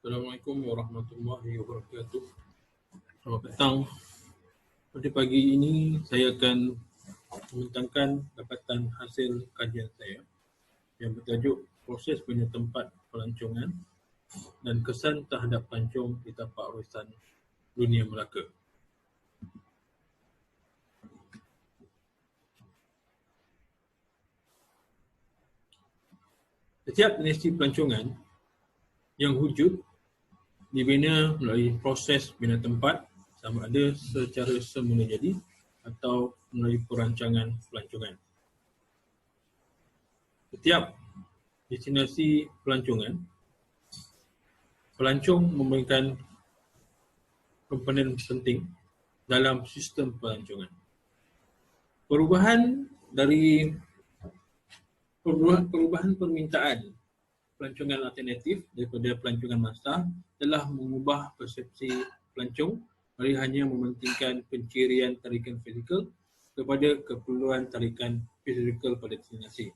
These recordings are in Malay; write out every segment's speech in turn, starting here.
Assalamualaikum warahmatullahi wabarakatuh. Selamat petang. Pada pagi ini saya akan membentangkan dapatan hasil kajian saya yang bertajuk proses bina tempat pelancongan dan kesan terhadap pelancong di tapak warisan dunia Melaka. Setiap dinasti pelancongan yang wujud dibina melalui proses bina tempat, sama ada secara semula jadi atau melalui perancangan pelancongan. Setiap destinasi pelancongan, pelancong memegang komponen penting dalam sistem pelancongan. Perubahan permintaan pelancongan alternatif daripada pelancongan massa telah mengubah persepsi pelancong dari hanya mementingkan pencirian tarikan fizikal kepada keperluan tarikan fizikal pada destinasi.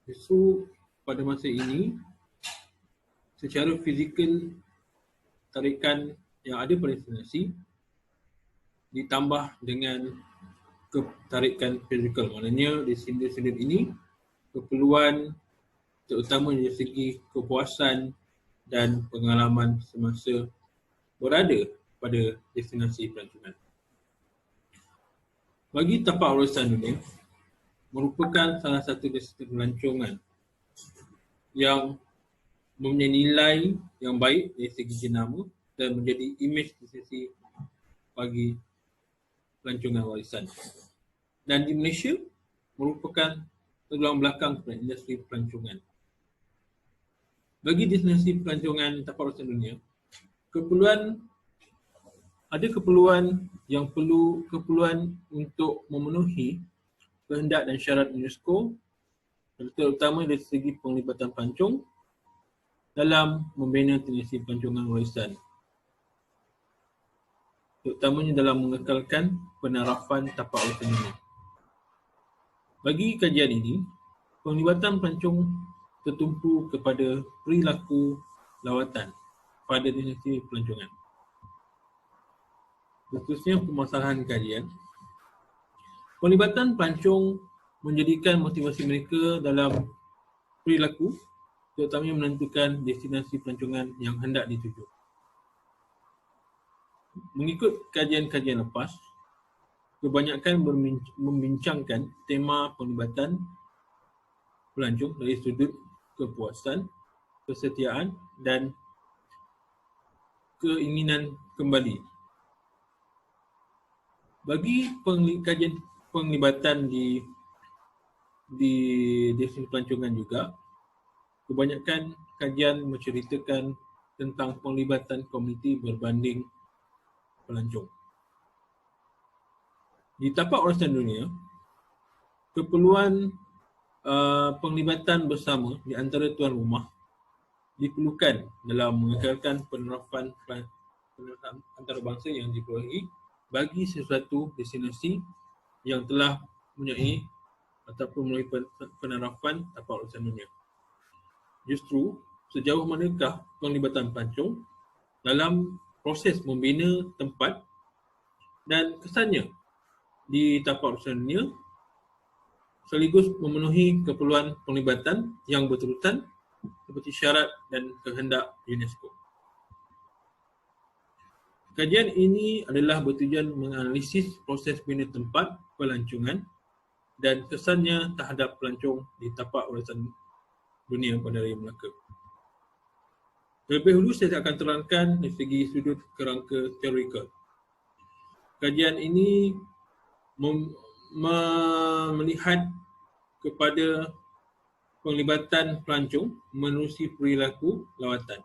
Justru pada masa ini, secara fizikal tarikan yang ada pada destinasi ditambah dengan tarikan fizikal. Maknanya di sindir-sindir ini keperluan terutama dari segi kepuasan dan pengalaman semasa berada pada destinasi pelancongan. Bagi tapak warisan dunia, merupakan salah satu destinasi pelancongan yang mempunyai nilai yang baik dari segi jenama dan menjadi imej destinasi bagi pelancongan warisan. Dan di Malaysia merupakan tulang belakang kepada industri pelancongan. Bagi destinasi pelancongan tapak warisan dunia, keperluan untuk memenuhi kehendak dan syarat UNESCO, terutama dari segi penglibatan pelancong dalam membina destinasi pelancongan warisan, terutamanya dalam mengekalkan penarafan tapak warisan dunia. Bagi kajian ini, penglibatan pelancong tertumpu kepada perilaku lawatan pada destinasi pelancongan. Khususnya permasalahan kajian, penglibatan pelancong menjadikan motivasi mereka dalam perilaku, terutamanya menentukan destinasi pelancongan yang hendak dituju. Mengikut kajian-kajian lepas, kebanyakan membincangkan tema penglibatan pelancong dari sudut kepuasan, kesetiaan dan keinginan kembali. Bagi kajian penglibatan di destinasi pelancongan juga, kebanyakan kajian menceritakan tentang penglibatan komuniti berbanding pelancong. Di tapak warisan dunia, keperluan penglibatan bersama di antara tuan rumah diperlukan dalam mengekalkan penerapan antarabangsa yang diperolehi bagi sesuatu destinasi yang telah mempunyai ataupun melalui penerapan tapak warisan dunia. Justru, sejauh manakah penglibatan pelancong dalam proses membina tempat dan kesannya di tapak warisan dunia sekaligus memenuhi keperluan penglibatan yang berterusan seperti syarat dan kehendak UNESCO. Kajian ini adalah bertujuan menganalisis proses bina tempat pelancongan dan kesannya terhadap pelancong di tapak warisan dunia pada raya Melaka. Terlebih dahulu saya akan terangkan dari segi sudut kerangka teorikal. Kajian ini melihat kepada penglibatan pelancong menerusi perilaku lawatan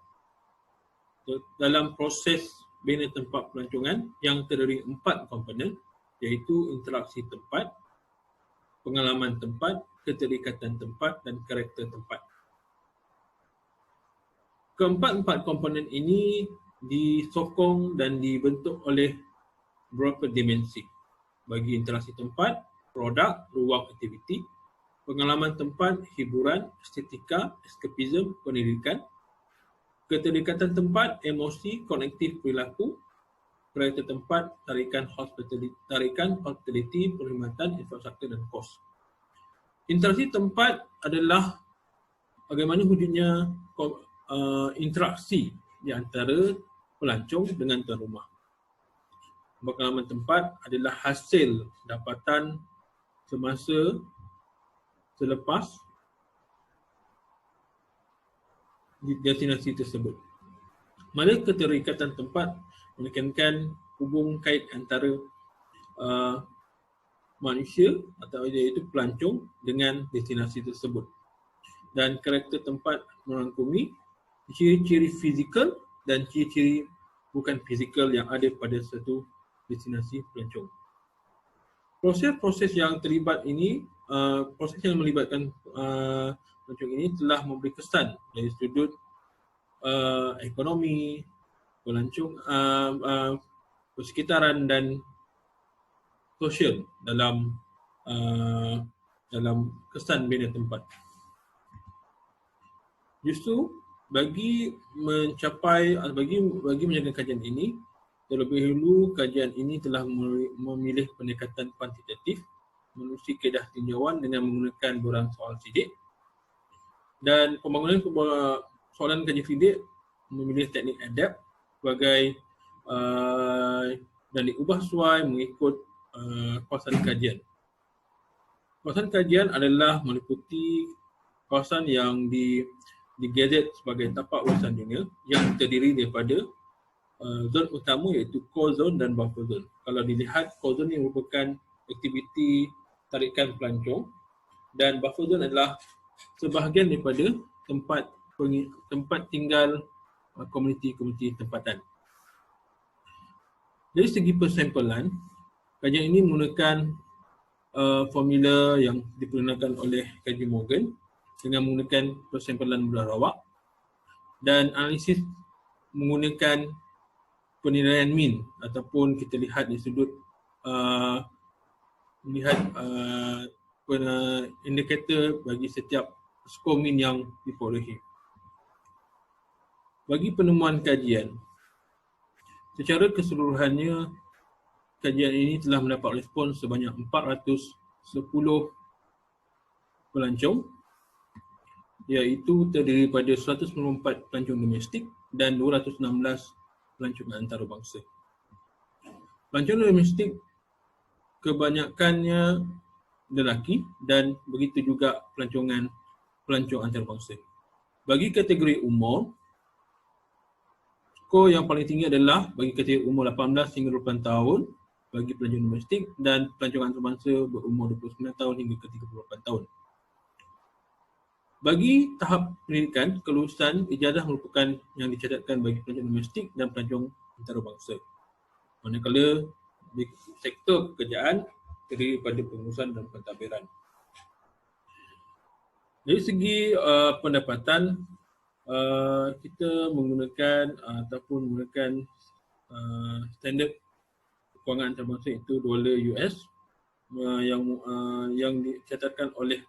dalam proses bina tempat pelancongan yang terdiri 4 komponen, iaitu interaksi tempat, pengalaman tempat, keterikatan tempat dan karakter tempat. Keempat-empat komponen ini disokong dan dibentuk oleh beberapa dimensi. Bagi interaksi tempat, produk, ruang aktiviti, pengalaman tempat, hiburan, estetika, eskapisme, pendidikan, keterikatan tempat, emosi, konektif perilaku, kereta tempat, tarikan hospitality, perkhidmatan, infrastruktur dan kos. Interaksi tempat adalah bagaimana wujudnya interaksi di antara pelancong dengan tuan rumah. Pengalaman tempat adalah hasil dapatan semasa selepas di destinasi tersebut. Mana keterikatan tempat menekankan hubung kait antara manusia atau iaitu pelancong dengan destinasi tersebut. Dan karakter tempat merangkumi ciri-ciri fizikal dan ciri-ciri bukan fizikal yang ada pada satu destinasi pelancong. Proses-proses yang terlibat ini, proses yang melibatkan pelancong ini telah memberi kesan dari sudut ekonomi, pelancong, persekitaran dan sosial dalam kesan bina tempat. Justru bagi menjaga kajian ini, terlebih dahulu kajian ini telah memilih pendekatan kuantitatif, menerusi kaedah tinjauan dengan menggunakan borang soal sidik, dan pembangunan soalan kajian sidik memilih teknik adapt sebagai dan diubah sesuai mengikut kawasan kajian. Kawasan kajian adalah meliputi kawasan yang digazet sebagai tapak urusan dunia yang terdiri daripada zon utama iaitu core zone dan buffer zone. Kalau dilihat, core zone ini merupakan aktiviti tarikan pelancong dan buffer zone adalah sebahagian daripada tempat tinggal komuniti-komuniti tempatan. Dari segi persampalan, kajian ini menggunakan formula yang dipergunakan oleh kaji Morgan dengan menggunakan persampalan bulan rawak dan analisis menggunakan penilaian mean ataupun kita lihat di sudut melihat indikator bagi setiap skor mean yang diperolehi. Bagi penemuan kajian, secara keseluruhannya kajian ini telah mendapat respons sebanyak 410 pelancong, iaitu terdiri pada 194 pelancong domestik dan 216 pelancong antarabangsa. Pelancong domestik kebanyakannya lelaki dan begitu juga pelancong antarabangsa. Bagi kategori umur, skor yang paling tinggi adalah bagi kategori umur 18 hingga 28 tahun bagi pelancong domestik dan pelancong antarabangsa berumur 29 tahun hingga ke 38 tahun. Bagi tahap pendidikan, kelulusan ijazah merupakan yang dicatatkan bagi pelancong domestik dan pelancong antarabangsa. Manakala di sektor pekerjaan terdiri pada pengurusan dan pentadbiran. Dari segi pendapatan, kita menggunakan standard kewangan antarabangsa iaitu dolar US yang dicatatkan oleh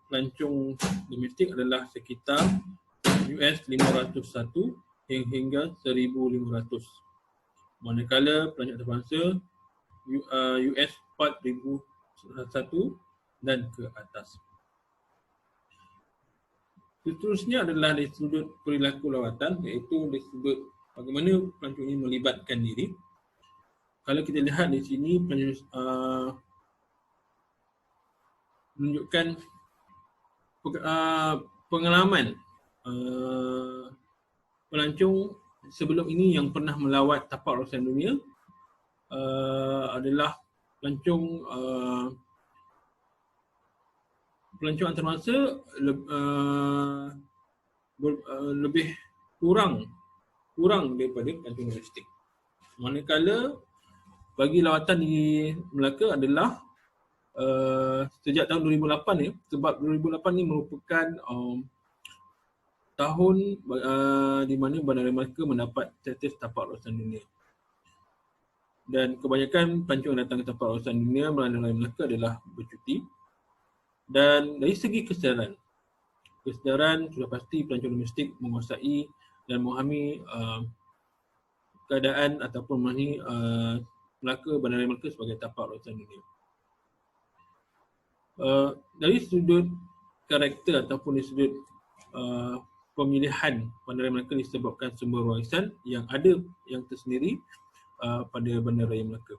pelancong domestik adalah sekitar US 501 hingga 1,500. Manakala pelancong antarabangsa US 4,001 dan ke atas. Seterusnya adalah dari sudut perilaku lawatan, iaitu dari sudut bagaimana pelancong ini melibatkan diri. Kalau kita lihat di sini, menunjukkan pengalaman pelancong sebelum ini yang pernah melawat tapak urusan dunia adalah pelancong antarabangsa lebih kurang daripada pelancong domestik. Manakala bagi lawatan di Melaka adalah sejak tahun 2008 ni, sebab 2008 ni merupakan tahun di mana Bandar Melaka mendapat status tapak urusan dunia. Dan kebanyakan pelancong yang datang ke tapak urusan dunia Bandar Melaka adalah bercuti. Dan dari segi kesedaran sudah pasti pelancong domestik menguasai dan memahami keadaan ataupun memahami Melaka, Bandaraya Melaka sebagai tapak lautan dunia. Dari sudut karakter ataupun dari sudut pemilihan Bandaraya Melaka disebabkan sumber warisan yang ada yang tersendiri pada Bandaraya Melaka.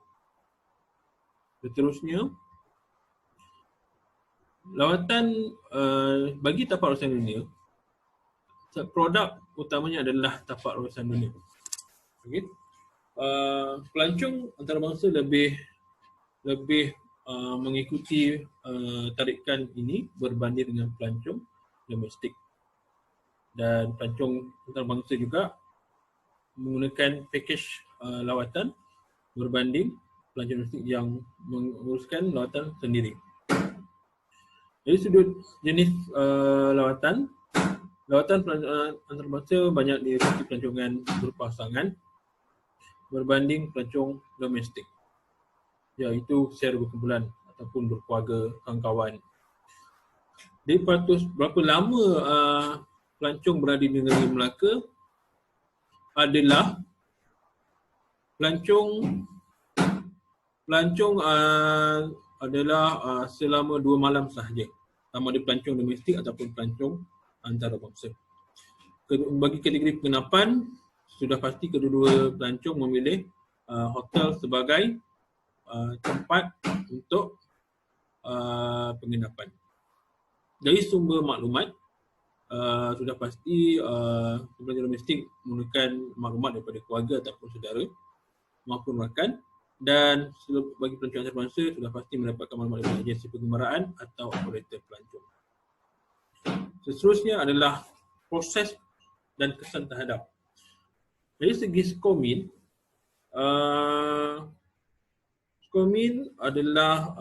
Seterusnya, lawatan bagi tapak lautan dunia, produk utamanya adalah tapak lautan dunia. Okay. Pelancong antarabangsa lebih mengikuti tarikan ini berbanding dengan pelancong domestik, dan pelancong antarabangsa juga menggunakan pakej lawatan berbanding pelancong domestik yang menguruskan lawatan sendiri. Dari sudut jenis lawatan antarabangsa banyak diikuti pelancongan berpasangan berbanding pelancong domestik, iaitu secara berkumpulan ataupun berkeluarga, kawan-kawan. Jadi berapa lama pelancong berada di negeri Melaka adalah pelancong adalah selama 2 malam sahaja, sama ada pelancong domestik ataupun pelancong antarabangsa. Bagi kategori penginapan, sudah pasti kedua-dua pelancong memilih hotel sebagai tempat untuk penginapan. Dari sumber maklumat, sudah pasti pelancong domestik menggunakan maklumat daripada keluarga ataupun saudara maupun rakan, dan bagi pelancong antarabangsa sudah pasti mendapatkan maklumat daripada agensi pengembaraan atau operator pelancong. Seterusnya adalah proses dan kesan terhadap. Dari segi SCOMIN, SCOMIN adalah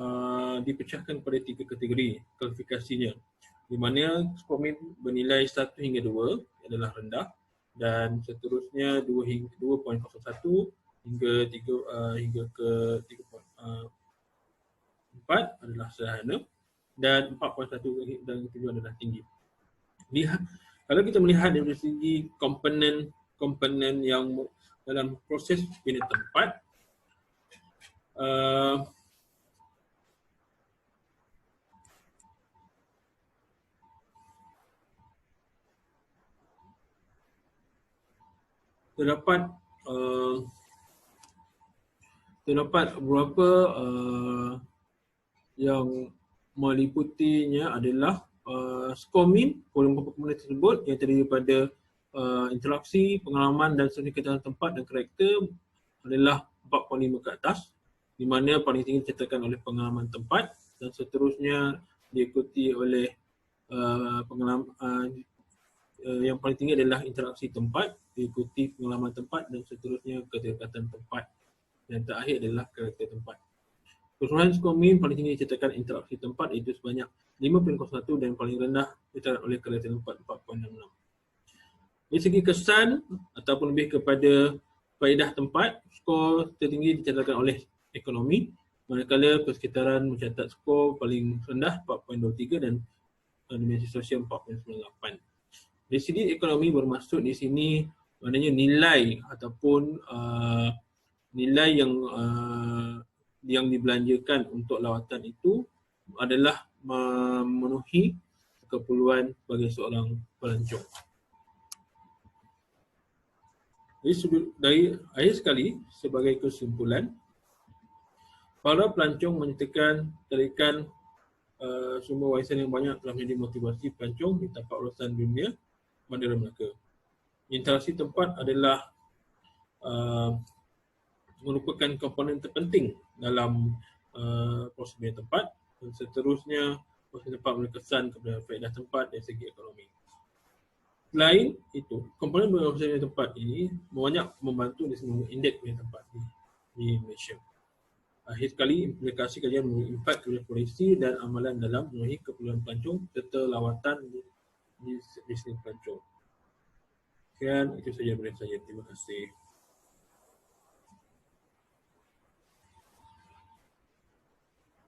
dipecahkan pada 3 kategori kualifikasinya, di mana SCOMIN bernilai 1 hingga 2 adalah rendah, dan seterusnya 2.01 hingga 3 hingga ke 3.4 adalah sederhana, dan 4.1 dan 7 adalah tinggi. Kalau kita melihat dari segi komponen yang dalam proses pindah tempat, terdapat beberapa yang meliputinya adalah SCOMIN, beberapa komponen tersebut yang terdiri daripada interaksi, pengalaman dan kegiatan tempat dan karakter adalah 4.5 ke atas, di mana paling tinggi dicatatkan oleh pengalaman tempat, dan seterusnya diikuti oleh yang paling tinggi adalah interaksi tempat, diikuti pengalaman tempat, dan seterusnya kedekatan tempat, dan terakhir adalah karakter tempat. Keseluruhan SCOMIN paling tinggi dicatatkan interaksi tempat iaitu sebanyak 5.01 dan paling rendah dicatatkan oleh karakter tempat 4.66. Dari segi kesan ataupun lebih kepada faedah tempat, skor tertinggi dicatatkan oleh ekonomi, manakala persekitaran mencatat skor paling rendah 4.23 dan dimensi sosial 4.98. Dari segi ekonomi bermaksud di sini maknanya nilai ataupun nilai yang dibelanjakan untuk lawatan itu adalah memenuhi keperluan bagi seorang pelancong. Dari akhir sekali, sebagai kesimpulan, para pelancong menyertakan tarikan sumber warisan yang banyak telah menjadi motivasi pelancong di tapak lautan dunia Bandaraya Melaka. Interaksi tempat adalah merupakan komponen terpenting dalam proses pindah tempat, dan seterusnya proses tempat berkesan kepada faedah tempat dari segi ekonomi. Selain itu, komponen proses pindah tempat ini banyak membantu di semua indeks pindah tempat di Malaysia. Akhir sekali, implikasi kajian memberi impak kepada polisi dan amalan dalam memenuhi keperluan pelancong serta lawatan di sini pelancong. Sekian, itu saja dari saya. Terima kasih.